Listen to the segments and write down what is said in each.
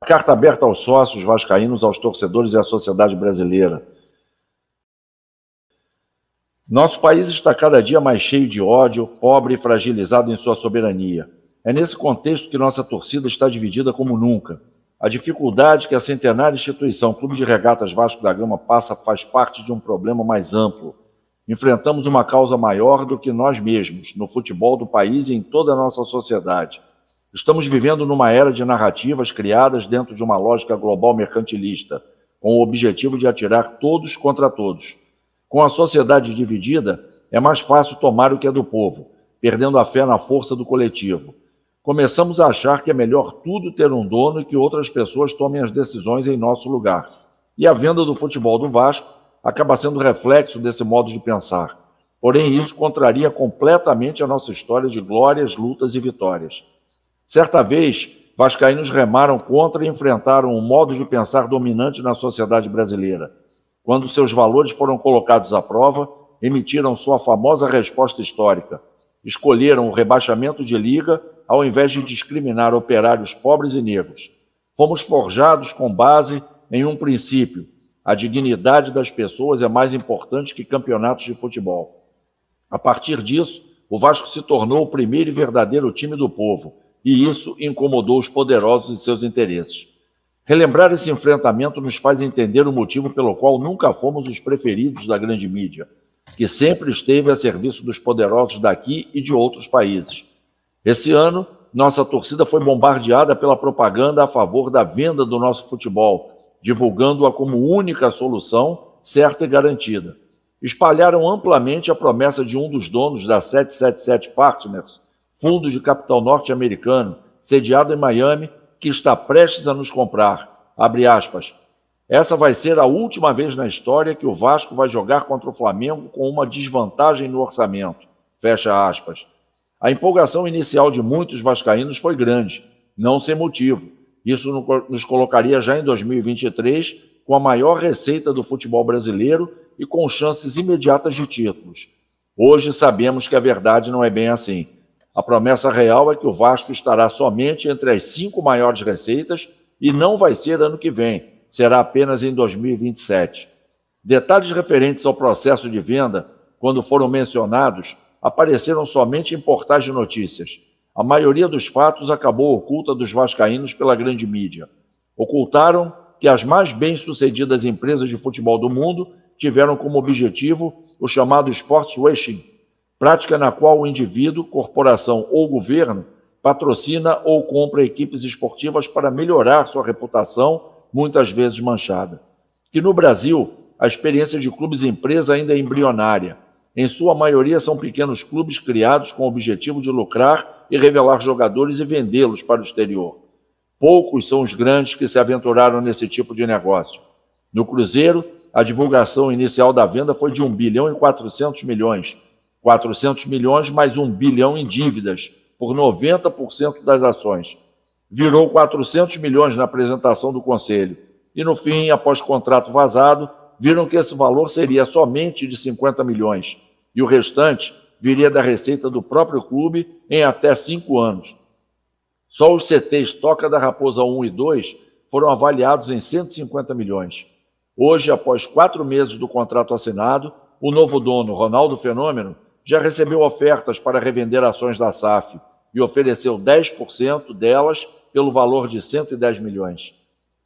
Carta aberta aos sócios vascaínos, aos torcedores e à sociedade brasileira. Nosso país está cada dia mais cheio de ódio, pobre e fragilizado em sua soberania. É nesse contexto que nossa torcida está dividida como nunca. A dificuldade que a centenária instituição Clube de Regatas Vasco da Gama passa faz parte de um problema mais amplo. Enfrentamos uma causa maior do que nós mesmos, no futebol do país e em toda a nossa sociedade. Estamos vivendo numa era de narrativas criadas dentro de uma lógica global mercantilista, com o objetivo de atirar todos contra todos. Com a sociedade dividida, é mais fácil tomar o que é do povo, perdendo a fé na força do coletivo. Começamos a achar que é melhor tudo ter um dono e que outras pessoas tomem as decisões em nosso lugar. E a venda do futebol do Vasco acaba sendo reflexo desse modo de pensar. Porém, isso contraria completamente a nossa história de glórias, lutas e vitórias. Certa vez, vascaínos remaram contra e enfrentaram um modo de pensar dominante na sociedade brasileira. Quando seus valores foram colocados à prova, emitiram sua famosa resposta histórica. Escolheram o rebaixamento de liga ao invés de discriminar operários pobres e negros. Fomos forjados com base em um princípio: a dignidade das pessoas é mais importante que campeonatos de futebol. A partir disso, o Vasco se tornou o primeiro e verdadeiro time do povo, e isso incomodou os poderosos e seus interesses. Relembrar esse enfrentamento nos faz entender o motivo pelo qual nunca fomos os preferidos da grande mídia, que sempre esteve a serviço dos poderosos daqui e de outros países. Esse ano, nossa torcida foi bombardeada pela propaganda a favor da venda do nosso futebol, divulgando-a como única solução, certa e garantida. Espalharam amplamente a promessa de um dos donos da 777 Partners, fundo de capital norte-americano, sediado em Miami, que está prestes a nos comprar. Abre aspas. Essa vai ser a última vez na história que o Vasco vai jogar contra o Flamengo com uma desvantagem no orçamento. Fecha aspas. A empolgação inicial de muitos vascaínos foi grande, não sem motivo. Isso nos colocaria já em 2023 com a maior receita do futebol brasileiro e com chances imediatas de títulos. Hoje sabemos que a verdade não é bem assim. A promessa real é que o Vasco estará somente entre as 5 maiores receitas e não vai ser ano que vem, será apenas em 2027. Detalhes referentes ao processo de venda, quando foram mencionados, apareceram somente em portais de notícias. A maioria dos fatos acabou oculta dos vascaínos pela grande mídia. Ocultaram que as mais bem-sucedidas empresas de futebol do mundo tiveram como objetivo o chamado sports washing, prática na qual o indivíduo, corporação ou governo patrocina ou compra equipes esportivas para melhorar sua reputação, muitas vezes manchada. Que no Brasil, a experiência de clubes-empresa ainda é embrionária. Em sua maioria são pequenos clubes criados com o objetivo de lucrar e revelar jogadores e vendê-los para o exterior. Poucos são os grandes que se aventuraram nesse tipo de negócio. No Cruzeiro, a divulgação inicial da venda foi de 1 bilhão e 400 milhões. 400 milhões mais 1 bilhão em dívidas, por 90% das ações. Virou 400 milhões na apresentação do Conselho. E no fim, após contrato vazado, viram que esse valor seria somente de 50 milhões. E o restante viria da receita do próprio clube em até 5 anos. Só os CTs Toca da Raposa 1 e 2 foram avaliados em 150 milhões. Hoje, após 4 meses do contrato assinado, o novo dono, Ronaldo Fenômeno, já recebeu ofertas para revender ações da SAF e ofereceu 10% delas pelo valor de 110 milhões.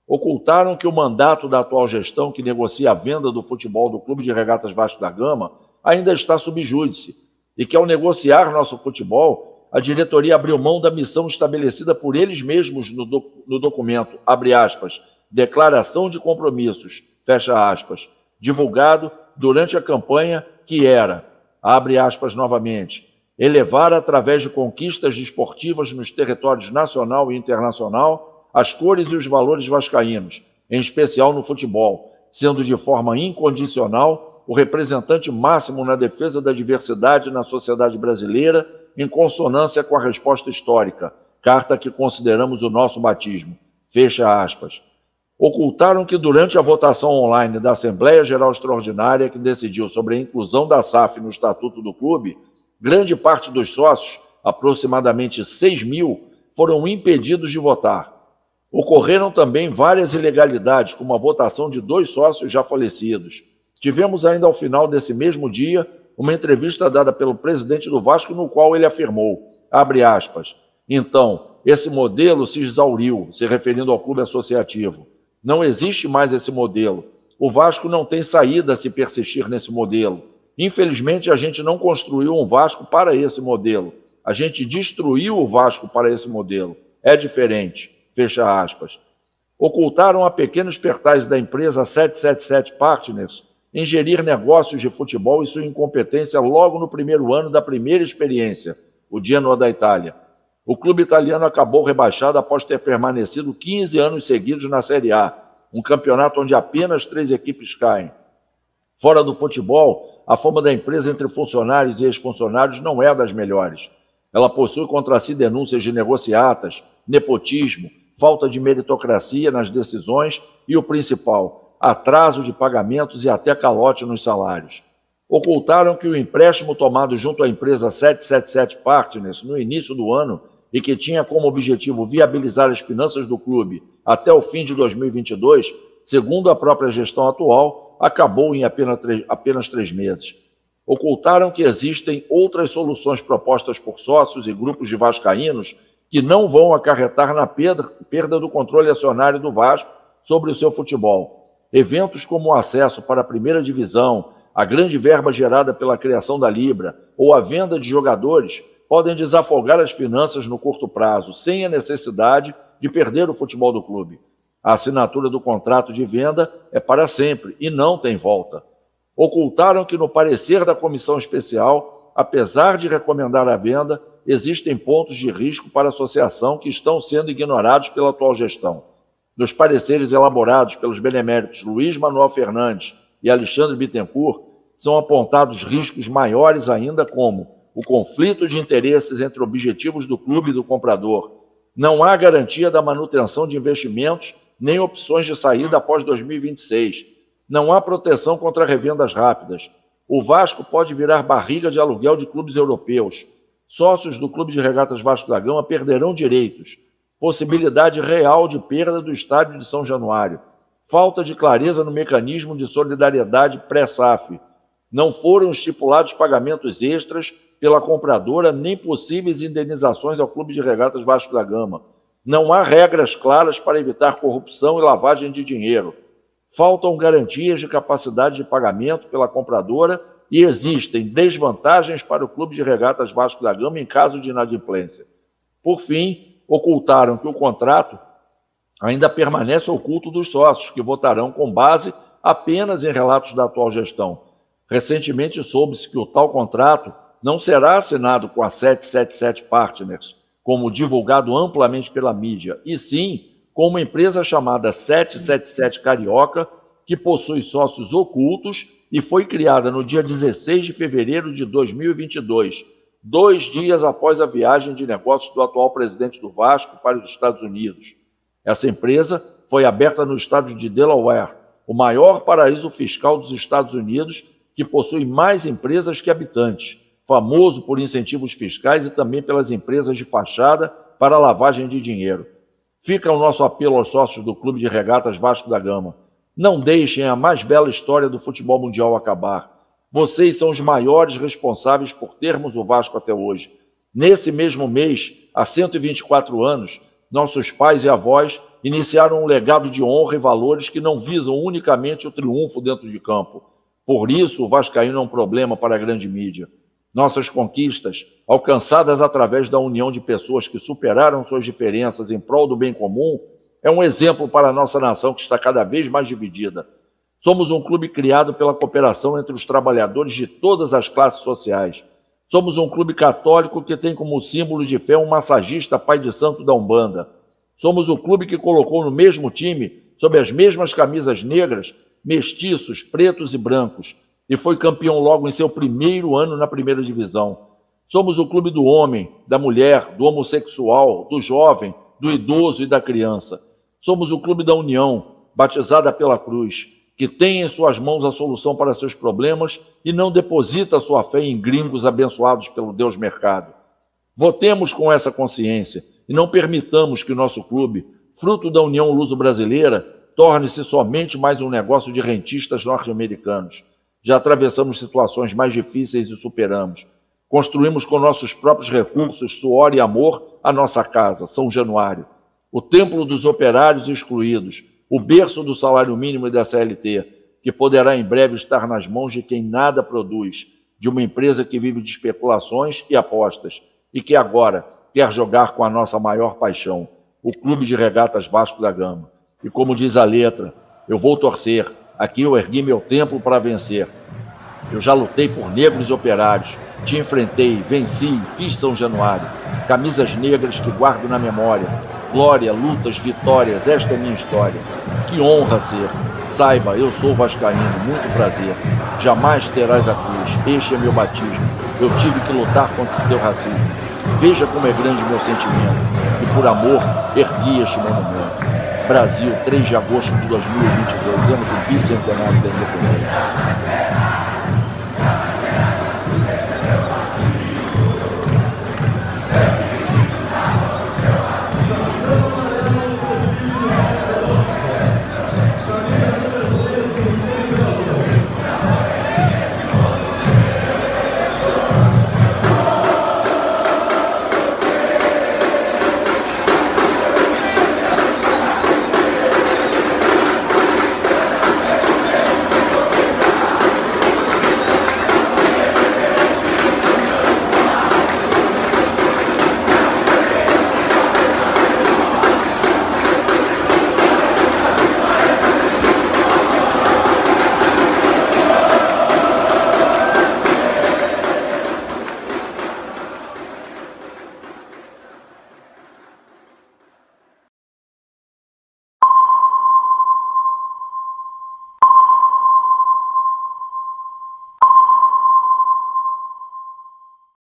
Ocultaram que o mandato da atual gestão que negocia a venda do futebol do Clube de Regatas Vasco da Gama ainda está sob júdice e que, ao negociar nosso futebol, a diretoria abriu mão da missão estabelecida por eles mesmos no documento, abre aspas, declaração de compromissos, fecha aspas, divulgado durante a campanha que era, abre aspas novamente, elevar através de conquistas desportivas nos territórios nacional e internacional as cores e os valores vascaínos, em especial no futebol, sendo de forma incondicional o representante máximo na defesa da diversidade na sociedade brasileira, em consonância com a resposta histórica, carta que consideramos o nosso batismo, fecha aspas. Ocultaram que durante a votação online da Assembleia Geral Extraordinária que decidiu sobre a inclusão da SAF no Estatuto do Clube, grande parte dos sócios, aproximadamente 6 mil, foram impedidos de votar. Ocorreram também várias ilegalidades, como a votação de 2 sócios já falecidos. Tivemos ainda ao final desse mesmo dia uma entrevista dada pelo presidente do Vasco, no qual ele afirmou, abre aspas, então, esse modelo se exauriu, se referindo ao clube associativo. Não existe mais esse modelo. O Vasco não tem saída se persistir nesse modelo. Infelizmente, a gente não construiu um Vasco para esse modelo. A gente destruiu o Vasco para esse modelo. É diferente. Fecha aspas. Ocultaram a pequenos pertais da empresa 777 Partners em gerir negócios de futebol e sua incompetência logo no primeiro ano da primeira experiência, o Genoa da Itália. O clube italiano acabou rebaixado após ter permanecido 15 anos seguidos na Série A, um campeonato onde apenas 3 equipes caem. Fora do futebol, a fama da empresa entre funcionários e ex-funcionários não é das melhores. Ela possui contra si denúncias de negociatas, nepotismo, falta de meritocracia nas decisões e, o principal, atraso de pagamentos e até calote nos salários. Ocultaram que o empréstimo tomado junto à empresa 777 Partners no início do ano e que tinha como objetivo viabilizar as finanças do clube até o fim de 2022, segundo a própria gestão atual, acabou em apenas 3 meses. Ocultaram que existem outras soluções propostas por sócios e grupos de vascaínos que não vão acarretar na perda do controle acionário do Vasco sobre o seu futebol. Eventos como o acesso para a primeira divisão, a grande verba gerada pela criação da Libra ou a venda de jogadores podem desafogar as finanças no curto prazo, sem a necessidade de perder o futebol do clube. A assinatura do contrato de venda é para sempre e não tem volta. Ocultaram que no parecer da comissão especial, apesar de recomendar a venda, existem pontos de risco para a associação que estão sendo ignorados pela atual gestão. Nos pareceres elaborados pelos beneméritos Luiz Manuel Fernandes e Alexandre Bittencourt, são apontados riscos maiores ainda, como o conflito de interesses entre objetivos do clube e do comprador. Não há garantia da manutenção de investimentos nem opções de saída após 2026. Não há proteção contra revendas rápidas. O Vasco pode virar barriga de aluguel de clubes europeus. Sócios do Clube de Regatas Vasco da Gama perderão direitos. Possibilidade real de perda do estádio de São Januário. Falta de clareza no mecanismo de solidariedade pré-SAF. Não foram estipulados pagamentos extras pela compradora nem possíveis indenizações ao Clube de Regatas Vasco da Gama. Não há regras claras para evitar corrupção e lavagem de dinheiro. Faltam garantias de capacidade de pagamento pela compradora e existem desvantagens para o Clube de Regatas Vasco da Gama em caso de inadimplência. Por fim, ocultaram que o contrato ainda permanece oculto dos sócios, que votarão com base apenas em relatos da atual gestão. Recentemente soube-se que o tal contrato não será assinado com a 777 Partners, como divulgado amplamente pela mídia, e sim com uma empresa chamada 777 Carioca, que possui sócios ocultos e foi criada no dia 16 de fevereiro de 2022, 2 dias após a viagem de negócios do atual presidente do Vasco para os Estados Unidos. Essa empresa foi aberta no estado de Delaware, o maior paraíso fiscal dos Estados Unidos, que possui mais empresas que habitantes, famoso por incentivos fiscais e também pelas empresas de fachada para lavagem de dinheiro. Fica o nosso apelo aos sócios do Clube de Regatas Vasco da Gama. Não deixem a mais bela história do futebol mundial acabar. Vocês são os maiores responsáveis por termos o Vasco até hoje. Nesse mesmo mês, há 124 anos, nossos pais e avós iniciaram um legado de honra e valores que não visam unicamente o triunfo dentro de campo. Por isso, o vascaíno é um problema para a grande mídia. Nossas conquistas, alcançadas através da união de pessoas que superaram suas diferenças em prol do bem comum, é um exemplo para a nossa nação que está cada vez mais dividida. Somos um clube criado pela cooperação entre os trabalhadores de todas as classes sociais. Somos um clube católico que tem como símbolo de fé um massagista pai de santo da Umbanda. Somos o clube que colocou no mesmo time, sob as mesmas camisas negras, mestiços, pretos e brancos, e foi campeão logo em seu primeiro ano na primeira divisão. Somos o clube do homem, da mulher, do homossexual, do jovem, do idoso e da criança. Somos o clube da união, batizada pela cruz, que tem em suas mãos a solução para seus problemas e não deposita sua fé em gringos abençoados pelo Deus mercado. Votemos com essa consciência e não permitamos que nosso clube, fruto da União Luso-Brasileira, torne-se somente mais um negócio de rentistas norte-americanos. Já atravessamos situações mais difíceis e superamos. Construímos com nossos próprios recursos, suor e amor, a nossa casa, São Januário. O templo dos operários excluídos, o berço do salário mínimo e da CLT, que poderá em breve estar nas mãos de quem nada produz, de uma empresa que vive de especulações e apostas, e que agora quer jogar com a nossa maior paixão, o Clube de Regatas Vasco da Gama. E como diz a letra, eu vou torcer, aqui eu ergui meu templo para vencer. Eu já lutei por negros operários, te enfrentei, venci, fiz São Januário, camisas negras que guardo na memória, glória, lutas, vitórias, esta é minha história. Que honra ser, saiba, eu sou vascaíno, muito prazer, jamais terás a cruz, este é meu batismo, eu tive que lutar contra o teu racismo. Veja como é grande meu sentimento, e por amor ergui este monumento. Brasil, 3 de agosto de 2022, ano do bicentenário da independência.